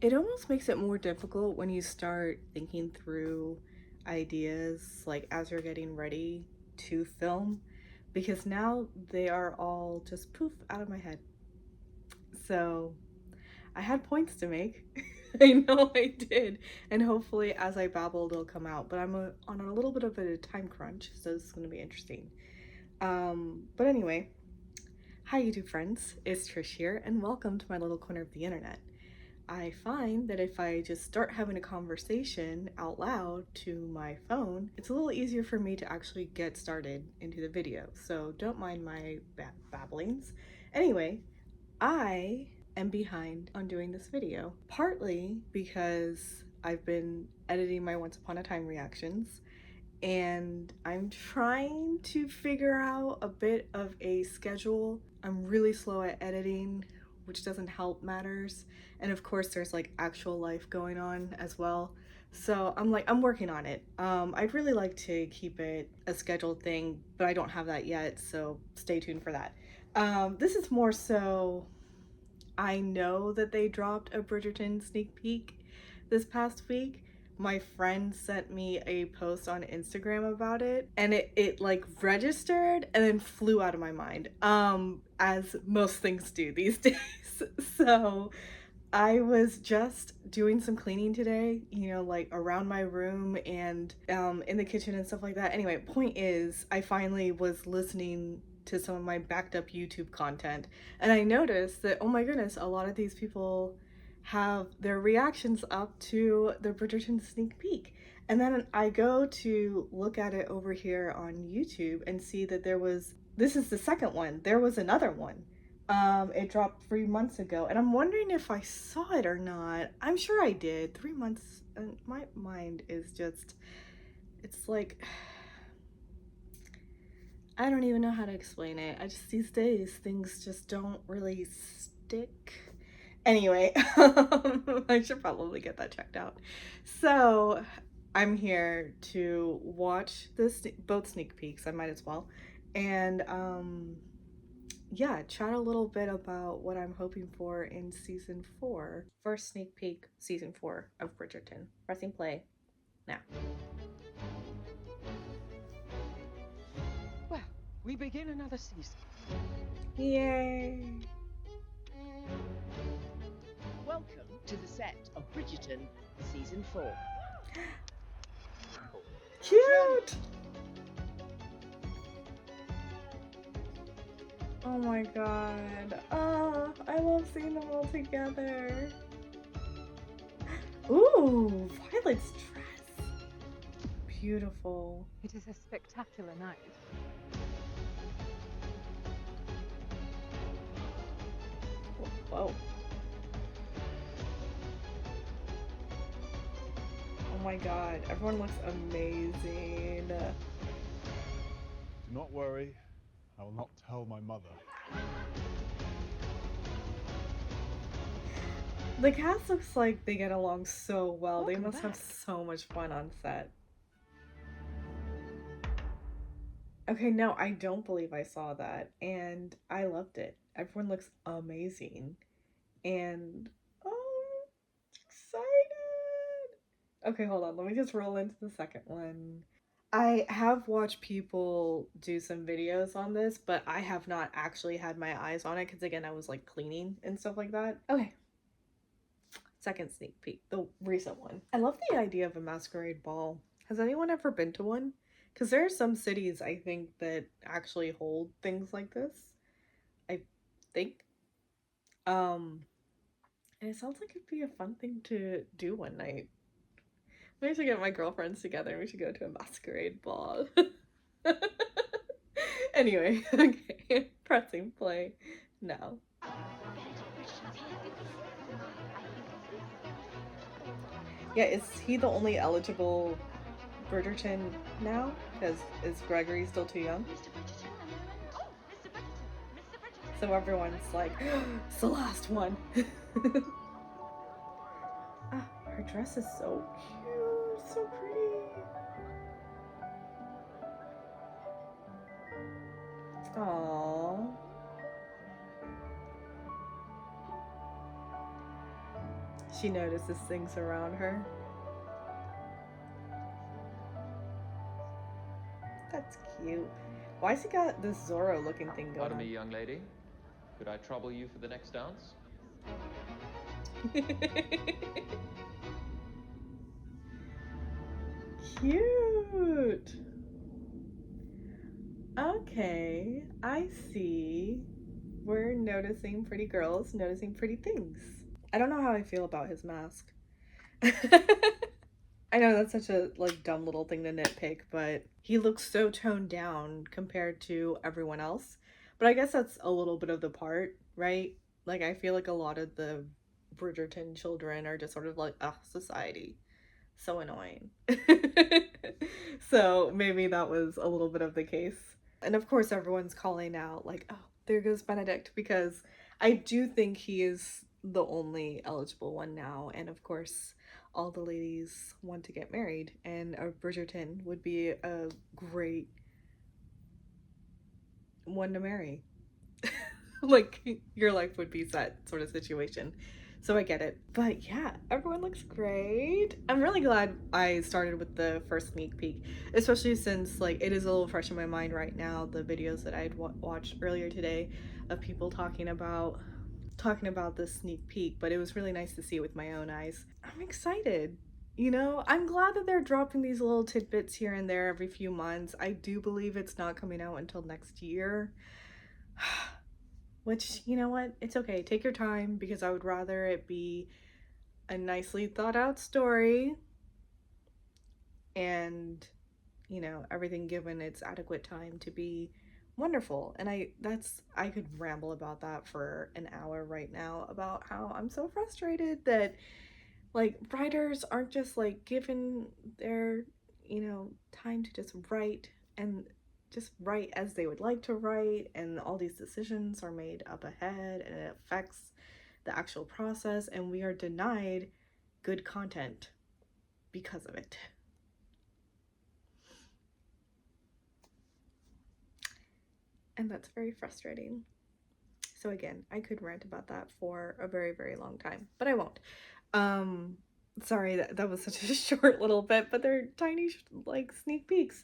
It almost makes it more difficult when you start thinking through ideas like as you're getting ready to film, because now they are all just poof out of my head. So I had points to make. I know I did, and hopefully as I babble they'll come out, but on a little bit of a time crunch, so this is going to be interesting. But anyway, hi YouTube friends, it's Trish here, and welcome to my little corner of the internet. I find that if I just start having a conversation out loud to my phone, it's a little easier for me to actually get started into the video, so don't mind my babblings. Anyway, I am behind on doing this video, partly because I've been editing my Once Upon a Time reactions, and I'm trying to figure out a bit of a schedule. I'm really slow at editing, which doesn't help matters. And of course there's like actual life going on as well. So I'm working on it. I'd really like to keep it a scheduled thing, but I don't have that yet, so stay tuned for that. This is more so, I know that they dropped a Bridgerton sneak peek this past week. My friend sent me a post on Instagram about it, and it like registered and then flew out of my mind, as most things do these days. So I was just doing some cleaning today, like around my room and in the kitchen and stuff like that. Anyway, point is, I finally was listening to some of my backed up YouTube content, and I noticed that, oh my goodness, a lot of these people have their reactions up to the Bridgerton sneak peek. And then I go to look at it over here on YouTube and see that this is the second one. There was another one. It dropped 3 months ago, and I'm wondering if I saw it or not. I'm sure I did. 3 months, and my mind is just, it's like, I don't even know how to explain it. These days, things just don't really stick. Anyway, I should probably get that checked out. So, I'm here to watch both sneak peeks, I might as well. And, yeah, chat a little bit about what I'm hoping for in season 4. First sneak peek, season 4 of Bridgerton. Pressing play now. Well, we begin another season. Yay! Welcome to the set of Bridgerton Season 4. Cute! Oh my god. Oh, I love seeing them all together. Ooh, Violet's dress. Beautiful. It is a spectacular night. Whoa. Oh my god, everyone looks amazing. Do not worry, I will not tell my mother. The cast looks like they get along so well. They must have back. so much fun on set. Okay, no, I don't believe I saw that, and I loved it. Everyone looks amazing, and oh, excited. Okay, hold on, let me just roll into the second one. I have watched people do some videos on this, but I have not actually had my eyes on it because, again, I was like cleaning and stuff like that. Okay, second sneak peek, the recent one. I love the idea of a masquerade ball. Has anyone ever been to one? Because there are some cities, I think, that actually hold things like this, I think. And it sounds like it'd be a fun thing to do one night. Maybe I should get my girlfriends together and we should go to a masquerade ball. Anyway, okay, pressing play now. Yeah, is he the only eligible Bridgerton now? Because is Gregory still too young? So everyone's like, it's the last one. Ah, her dress is so cute, so pretty. Aww. She notices things around her. That's cute. Why's he got this Zorro looking thing going Pardon on? me, young lady. Could I trouble you for the next dance? Cute. Okay, I see. We're noticing pretty girls, noticing pretty things. I don't know how I feel about his mask. I know that's such a like dumb little thing to nitpick, but he looks so toned down compared to everyone else. But I guess that's a little bit of the part, right? Like I feel like a lot of the Bridgerton children are just sort of like, ah, society. So annoying. So maybe that was a little bit of the case. And of course everyone's calling out like, oh, there goes Benedict, because I do think he is the only eligible one now. And of course all the ladies want to get married, and a Bridgerton would be a great one to marry. Like your life would be set sort of situation. So I get it. But yeah, everyone looks great. I'm really glad I started with the first sneak peek, especially since like it is a little fresh in my mind right now, the videos that I'd watched earlier today of people talking about this sneak peek, but it was really nice to see it with my own eyes. I'm excited. You know, I'm glad that they're dropping these little tidbits here and there every few months. I do believe it's not coming out until next year. Which, you know what? It's okay. Take your time, because I would rather it be a nicely thought out story and, you know, everything given its adequate time to be wonderful. And I could ramble about that for an hour right now about how I'm so frustrated that like writers aren't just like given their, you know, time to just write and just write as they would like to write, and all these decisions are made up ahead and it affects the actual process, and we are denied good content because of it. And that's very frustrating. So again, I could rant about that for a very, very long time, but I won't. Sorry, that was such a short little bit, but they're tiny like sneak peeks,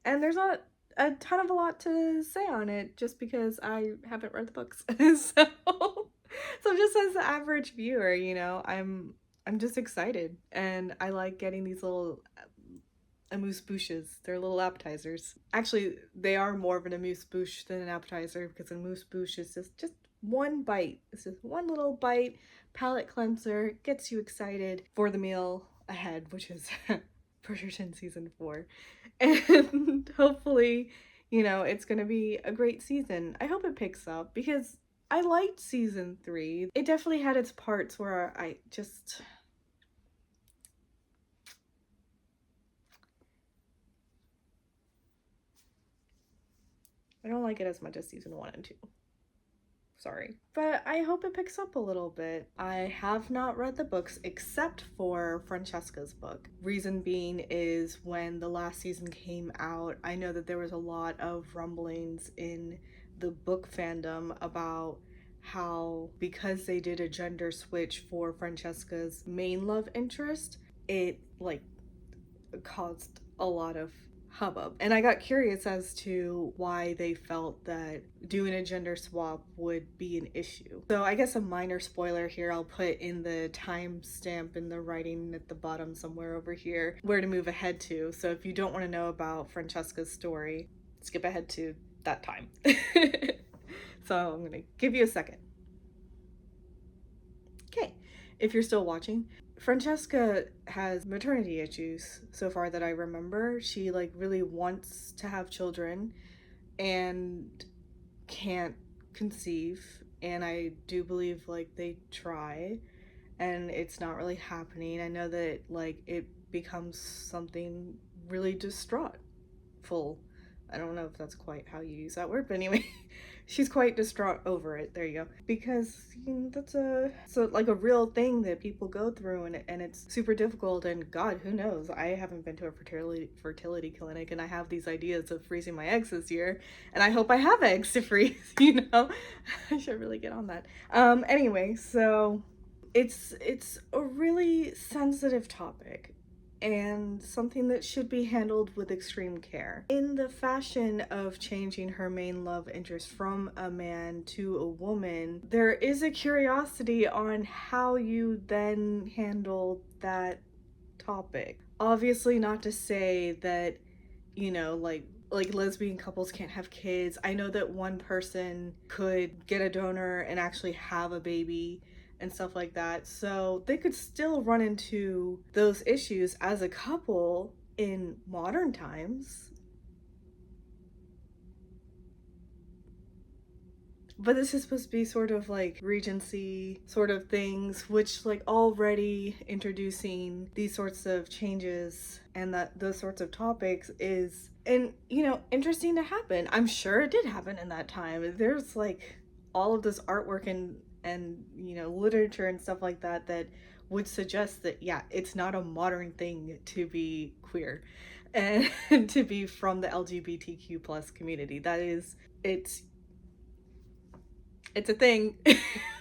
and there's not a ton of a lot to say on it just because I haven't read the books. So just as the average viewer, you know, I'm just excited, and I like getting these little amuse-bouches. They're little appetizers. Actually, they are more of an amuse-bouche than an appetizer, because an amuse-bouche is just one bite. It's just one little bite, palate cleanser, gets you excited for the meal ahead, which is Bridgerton season 4. And hopefully, you know, it's gonna be a great season. I hope it picks up, because I liked season 3. It definitely had its parts where I don't like it as much as season 1 and 2. Sorry. But I hope it picks up a little bit. I have not read the books except for Francesca's book. Reason being is when the last season came out, I know that there was a lot of rumblings in the book fandom about how, because they did a gender switch for Francesca's main love interest, it like caused a lot of hubbub. And I got curious as to why they felt that doing a gender swap would be an issue. So I guess a minor spoiler here, I'll put in the timestamp in the writing at the bottom somewhere over here where to move ahead to. So if you don't want to know about Francesca's story, skip ahead to that time. So I'm going to give you a second. Okay, if you're still watching, Francesca has maternity issues so far that I remember. She like really wants to have children and can't conceive, and I do believe like they try and it's not really happening. I know that like it becomes something really distraughtful. I don't know if that's quite how you use that word, but anyway, she's quite distraught over it. There you go. Because you know, that's like a real thing that people go through, and it's super difficult. And God, who knows? I haven't been to a fertility clinic, and I have these ideas of freezing my eggs this year, and I hope I have eggs to freeze. You know, I should really get on that. Anyway, so it's a really sensitive topic and something that should be handled with extreme care. In the fashion of changing her main love interest from a man to a woman, there is a curiosity on how you then handle that topic. Obviously, not to say that, like lesbian couples can't have kids. I know that one person could get a donor and actually have a baby and stuff like that. So they could still run into those issues as a couple in modern times. But this is supposed to be sort of like Regency sort of things, which like already introducing these sorts of changes and that those sorts of topics is, and interesting to happen. I'm sure it did happen in that time. There's like all of this artwork and literature and stuff like that that would suggest that yeah, it's not a modern thing to be queer and to be from the LGBTQ plus community. That is, it's a thing.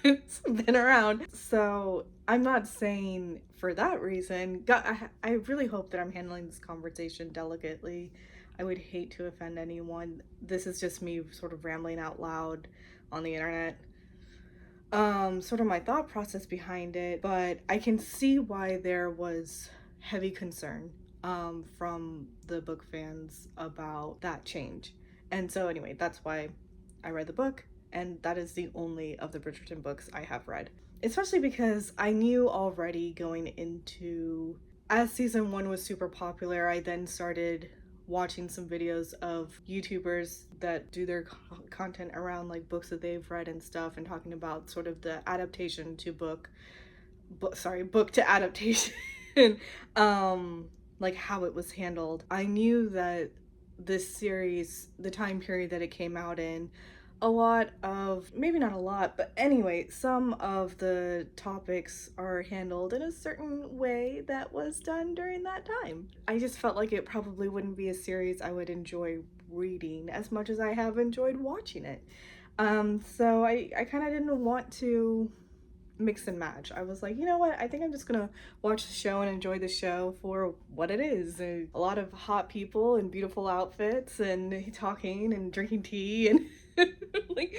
It's been around. So I'm not saying for that reason. I really hope that I'm handling this conversation delicately. I would hate to offend anyone. This is just me sort of rambling out loud on the internet. Sort of my thought process behind it, but I can see why there was heavy concern from the book fans about that change. And so anyway, that's why I read the book. And that is the only of the Bridgerton books I have read. Especially because I knew already going into, as season 1 was super popular, I then started watching some videos of YouTubers that do their content around like books that they've read and stuff, and talking about sort of the adaptation to book to adaptation, like how it was handled. I knew that this series, the time period that it came out in, a lot of, maybe not a lot, but anyway, some of the topics are handled in a certain way that was done during that time. I just felt like it probably wouldn't be a series I would enjoy reading as much as I have enjoyed watching it. So I kind of didn't want to mix and match. I was like, you know what? I think I'm just gonna watch the show and enjoy the show for what it is. A lot of hot people in beautiful outfits and talking and drinking tea and like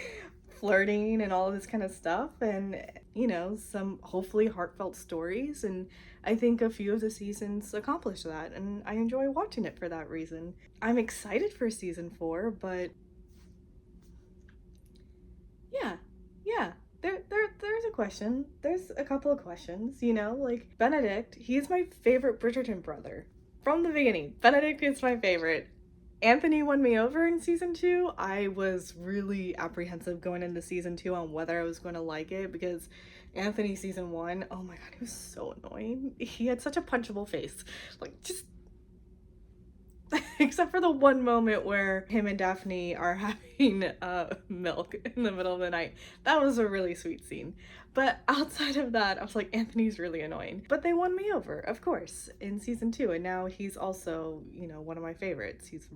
flirting and all of this kind of stuff, and some hopefully heartfelt stories. And I think a few of the seasons accomplish that, and I enjoy watching it for that reason. I'm excited for season 4, but yeah. There's a question. There's a couple of questions, like Benedict, he's my favorite Bridgerton brother. From the beginning, Benedict is my favorite. Anthony won me over in season 2. I was really apprehensive going into season 2 on whether I was going to like it, because Anthony season 1, oh my god, he was so annoying. He had such a punchable face. Like, just except for the one moment where him and Daphne are having milk in the middle of the night. That was a really sweet scene. But outside of that, I was like, Anthony's really annoying. But they won me over, of course, in season 2. And now he's also, one of my favorites. He's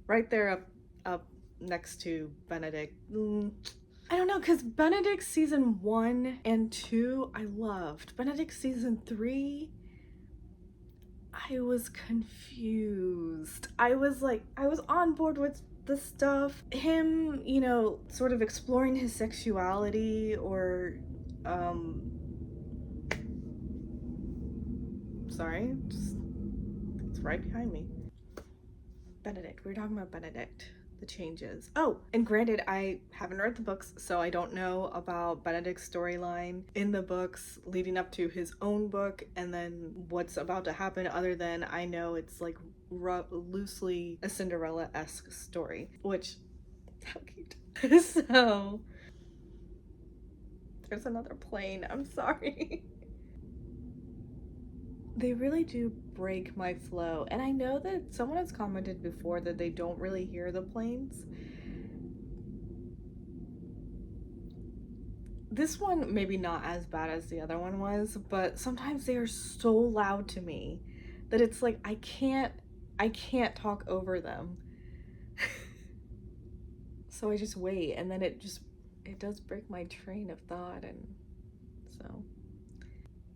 right there up next to Benedict. I don't know, because Benedict season 1 and 2, I loved. Benedict season 3, I was confused. I was on board with the stuff. Him, sort of exploring his sexuality, or, sorry, it's right behind me. Benedict, we were talking about Benedict. The changes. Oh, and granted, I haven't read the books, so I don't know about Benedict's storyline in the books leading up to his own book, and then what's about to happen, other than I know it's like loosely a Cinderella-esque story, which, how cute. So, there's another plane, I'm sorry. They really do break my flow. And I know that someone has commented before that they don't really hear the planes. This one maybe not as bad as the other one was, but sometimes they are so loud to me that it's like I can't talk over them. So I just wait, and then it does break my train of thought, and so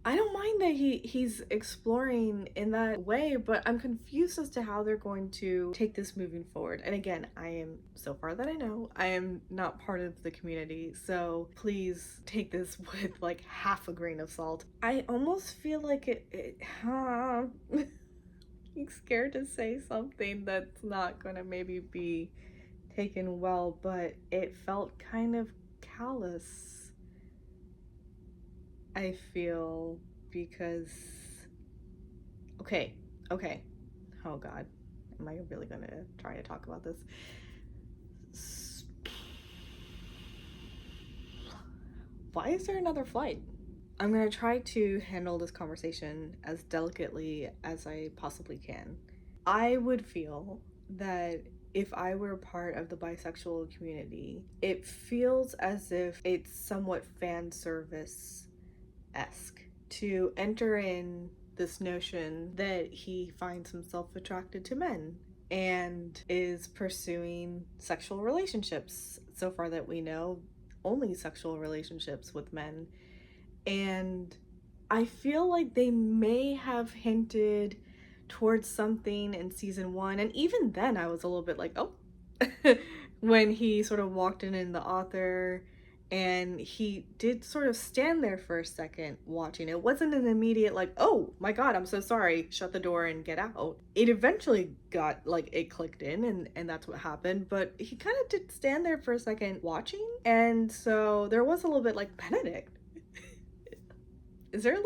I don't mind that he's exploring in that way, but I'm confused as to how they're going to take this moving forward. And again, I am, so far that I know, I am not part of the community, so please take this with like half a grain of salt. I almost feel like I'm scared to say something that's not gonna maybe be taken well, but it felt kind of callous, I feel, because okay, okay. Oh god. Am I really gonna try to talk about this? Why is there another flight? I'm gonna try to handle this conversation as delicately as I possibly can. I would feel that if I were part of the bisexual community, it feels as if it's somewhat fan service esque to enter in this notion that he finds himself attracted to men and is pursuing sexual relationships. So far that we know, only sexual relationships with men. And I feel like they may have hinted towards something in season 1, and even then I was a little bit like, oh, when he sort of walked in the author, and he did sort of stand there for a second watching. It wasn't an immediate like, oh my god, I'm so sorry, shut the door and get out. It eventually got like, it clicked in, and that's what happened, but he kind of did stand there for a second watching, and so there was a little bit like, Benedict, is there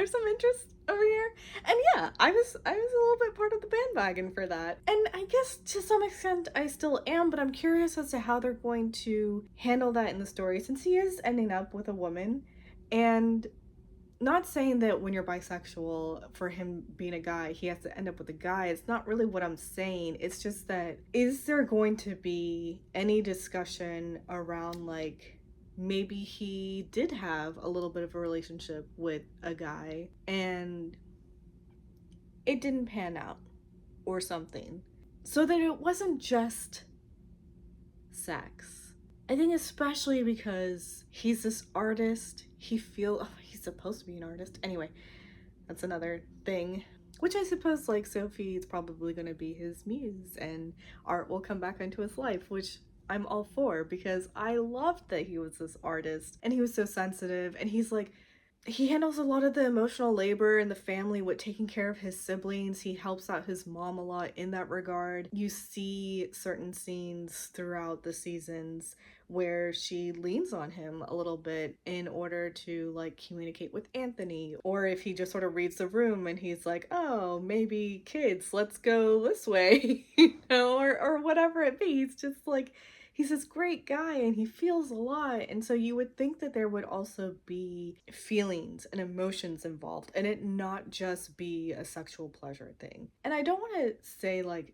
some interest over here? And yeah, I was a little bit part of the bandwagon for that. And I guess to some extent I still am, but I'm curious as to how they're going to handle that in the story, since he is ending up with a woman. And not saying that when you're bisexual, for him being a guy, he has to end up with a guy. It's not really what I'm saying. It's just that, is there going to be any discussion around like, maybe he did have a little bit of a relationship with a guy and it didn't pan out or something, so that it wasn't just sex. I think especially because he's this artist, he's supposed to be an artist. Anyway, that's another thing. Which I suppose, like, Sophie is probably going to be his muse and art will come back into his life, which I'm all for, because I loved that he was this artist and he was so sensitive, and he's like, he handles a lot of the emotional labor in the family with taking care of his siblings. He helps out his mom a lot in that regard. You see certain scenes throughout the seasons where she leans on him a little bit in order to like communicate with Anthony, or if he just sort of reads the room and he's like, oh, maybe kids, let's go this way, you know, or whatever it be. He's just like, he's this great guy and he feels a lot, and so you would think that there would also be feelings and emotions involved and it not just be a sexual pleasure thing. And I don't want to say like,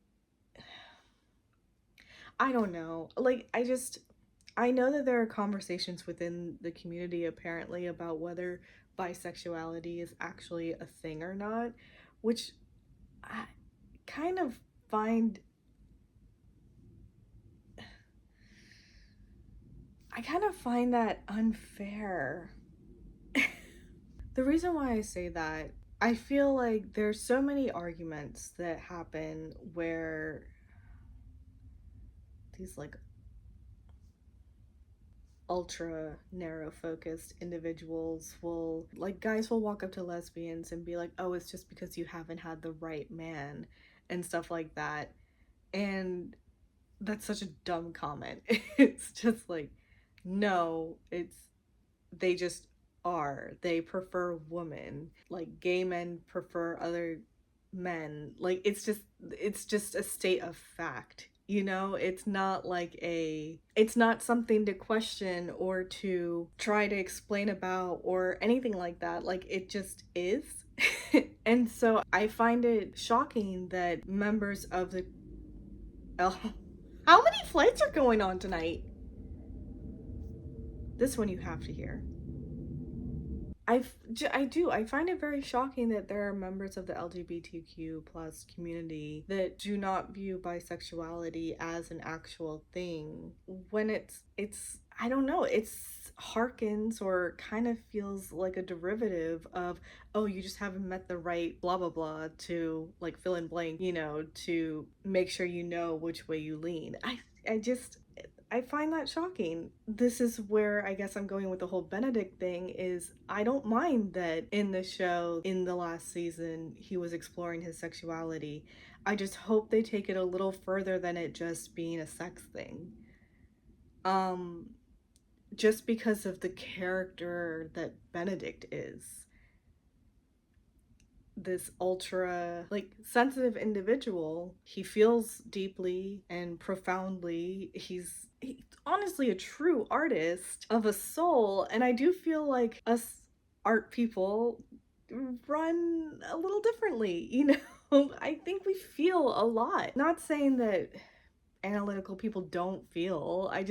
I don't know, like, I know that there are conversations within the community apparently about whether bisexuality is actually a thing or not, which I kind of find that unfair. The reason why I say that, I feel like there's so many arguments that happen where these like ultra narrow focused individuals will, like, guys will walk up to lesbians and be like, oh, it's just because you haven't had the right man and stuff like that. And that's such a dumb comment. It's just like, no, they just are. They prefer women. Like, gay men prefer other men. Like, it's just a state of fact. You know, it's not like it's not something to question or to try to explain about or anything like that. Like, it just is. And so I find it shocking that members of the oh, how many flights are going on tonight? This one you have to hear. I find it very shocking that there are members of the LGBTQ plus community that do not view bisexuality as an actual thing, when it's I don't know, it's harkens or kind of feels like a derivative of, oh, you just haven't met the right blah blah blah to like fill in blank, you know, to make sure you know which way you lean. I just I find that shocking. This is where I guess I'm going with the whole Benedict thing is I don't mind that in the show in the last season he was exploring his sexuality. I just hope they take it a little further than it just being a sex thing. Um just because of the character that Benedict is. This ultra like sensitive individual. He feels deeply and profoundly. He's honestly a true artist of a soul, and I do feel like us art people run a little differently, you know. I think we feel a lot. Not saying that analytical people don't feel. I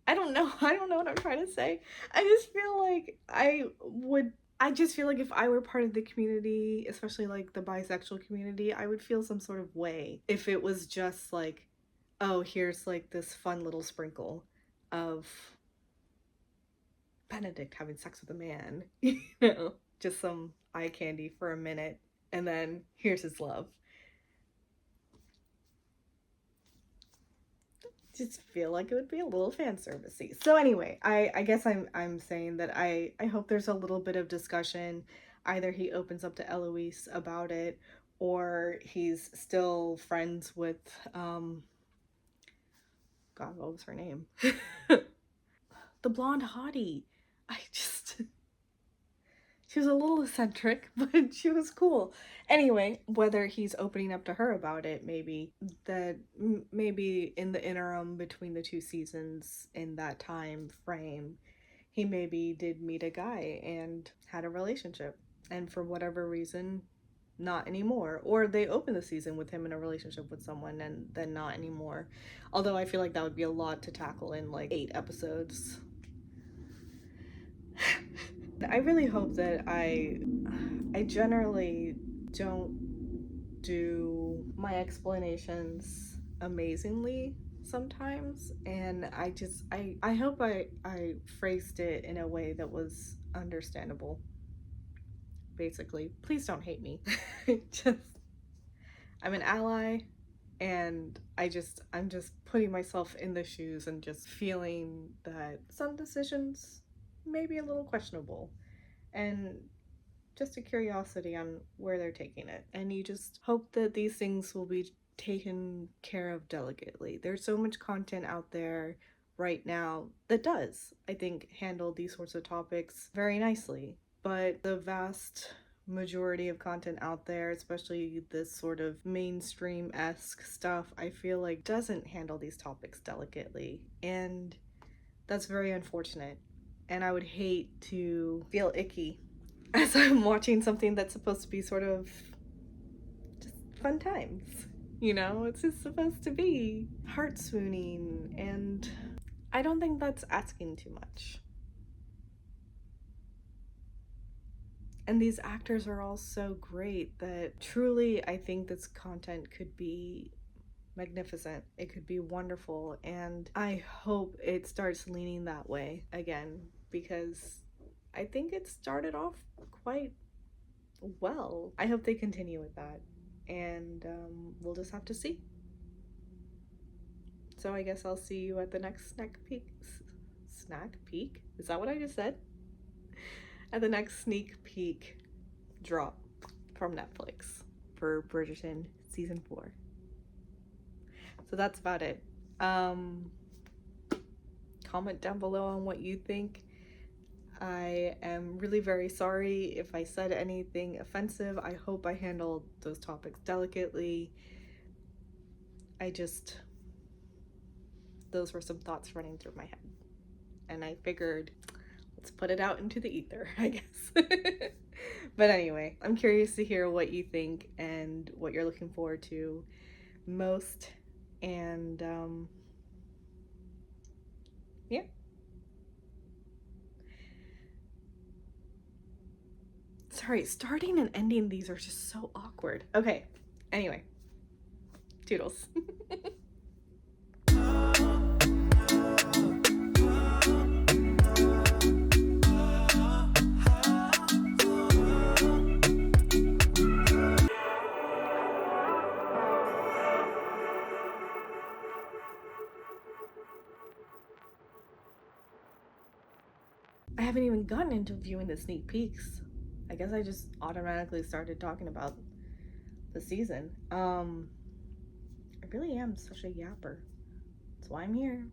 I don't know. I don't know what I'm trying to say. I just feel like I just feel like if I were part of the community, especially like the bisexual community, I would feel some sort of way if it was just like, oh, here's like this fun little sprinkle of Benedict having sex with a man, you know, just some eye candy for a minute, and then here's his love. Just feel like it would be a little fan servicey. So anyway, I guess I'm saying that I hope there's a little bit of discussion. Either he opens up to Eloise about it, or he's still friends with God, what was her name? The blonde hottie. I just she was a little eccentric, but she was cool. Anyway, whether he's opening up to her about it, maybe maybe in the interim between the two seasons in that time frame, he maybe did meet a guy and had a relationship. And for whatever reason, not anymore. Or they open the season with him in a relationship with someone and then not anymore. Although I feel like that would be a lot to tackle in like 8 episodes. I really hope that I generally don't do my explanations amazingly sometimes, and I hope I phrased it in a way that was understandable. Basically, please don't hate me. Just I'm an ally, and I'm just putting myself in the shoes and just feeling that some decisions may be a little questionable, and just a curiosity on where they're taking it. And you just hope that these things will be taken care of delicately. There's so much content out there right now that does, I think, handle these sorts of topics very nicely. But the vast majority of content out there, especially this sort of mainstream-esque stuff, I feel like doesn't handle these topics delicately. And that's very unfortunate. And I would hate to feel icky as I'm watching something that's supposed to be sort of just fun times. You know, it's just supposed to be heart swooning, and I don't think that's asking too much. And these actors are all so great that truly I think this content could be magnificent. It could be wonderful, and I hope it starts leaning that way again, because I think it started off quite well. I hope they continue with that, and we'll just have to see. So I guess I'll see you at the next snack peek. Snack peek? Is that what I just said? At the next sneak peek drop from Netflix for Bridgerton season 4. So that's about it. Comment down below on what you think. I am really very sorry if I said anything offensive. I hope I handled those topics delicately. Those were some thoughts running through my head. And I figured, let's put it out into the ether, I guess. But anyway, I'm curious to hear what you think and what you're looking forward to most. And yeah. Sorry, starting and ending these are just so awkward. Okay, anyway, toodles. I haven't even gotten into viewing the sneak peeks. I guess I just automatically started talking about the season. I really am such a yapper. That's why I'm here.